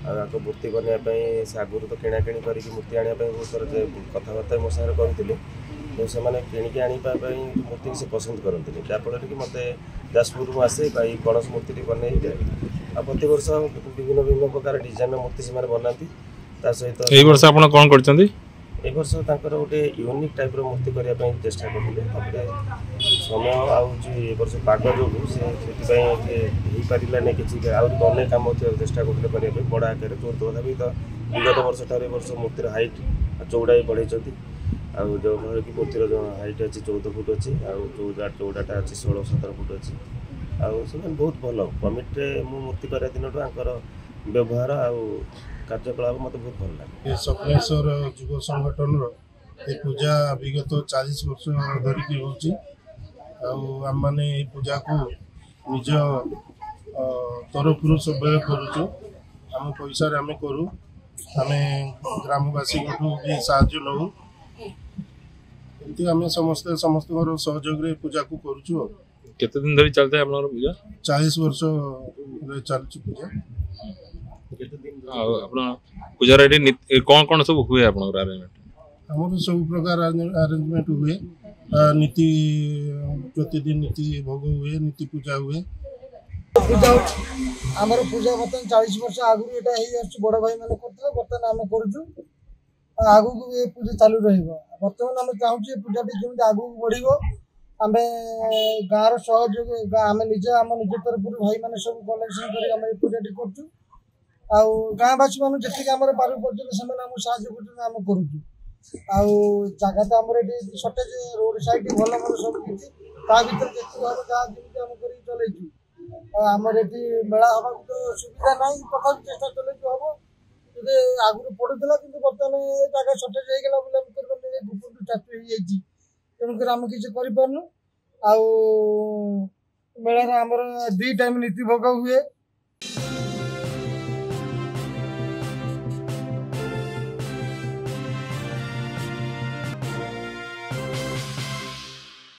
आपको मूर्ति बनवाई से आगुरी तो किणाकिणी करके मूर्ति आने बहुत थर कथबार्ता मो सागर करूँ तो से किणिकी आने मूर्ति से पसंद करते जहाँफल कि मत जाजपुर में आसे गणेश मूर्ति बनई आ प्रति वर्ष विभिन्न विभिन्न प्रकार डिजाइन मूर्ति से बनाती सहित ए वर्ष आप कौन कर ए वर्ष गोटे यूनिक टाइप मूर्ति करने चेष्टा करते समय ए वर्ष पाग जो से पारानी कि अनेक कम चेष्टा करते बड़ आकार जो तथापि तो विगत वर्ष ठार वर्ष मूर्तिर हाइट चौड़ा भी बढ़ाई जो कि मूर्तिर जो हाइट अच्छी 14 फुट अच्छी चौड़ाटा अच्छी 16-17 फुट अच्छी आने बहुत भल कमिटे मूर्ति कर दिन व्यवहार कार्यकलाप मत बहुत भल लगे। स्वप्नेश्वर युव संगठन पूजा विगत 40 वर्ष धरिकी होम मैंने पूजा को निज तरफ सब करुचु आम पैसा आम करूँ आम ग्रामवासी भी साहाय्य नौ एमती आम समस्त सहयोग पूजा को करुचु। केते दिन धरी चलता है आपन पूजा 40 वर्ष चलची पूजा पूजा कौन कौन सब हुए अरेंजमेंट आम सब प्रकार अरेंजमेंट हुए नीति प्रतिदिन नीति भोग हुए नीति पूजा हुए पूजा आमर पूजा बर्तमान 40 वर्ष आगु बड़ भाई मैंने करते बर्तमान आम करुचु आगू ये पूजा चालू बर्तमान आम चाहूँ पूजाटी केमी आगू बढ़ आम गाँव सहयोग आम निज तरफ भाई मैंने सब कलेक्शन कर पूजाटी कर गाँववासी मान जी आम पार पर्यटन करुचु जगह तो आम सर्टेज रोड साइड भल भल सब किसी चलु आमर ये मेला हवा तो सुविधा ना तथा चेष्टा चलू हम आगुरी पड़ूला कि बर्तमान जगह सर्टेज होगा गुपुर चापी तेणुक आम किसी कर मेला आमर 2 टाइम नीति भोग हुए।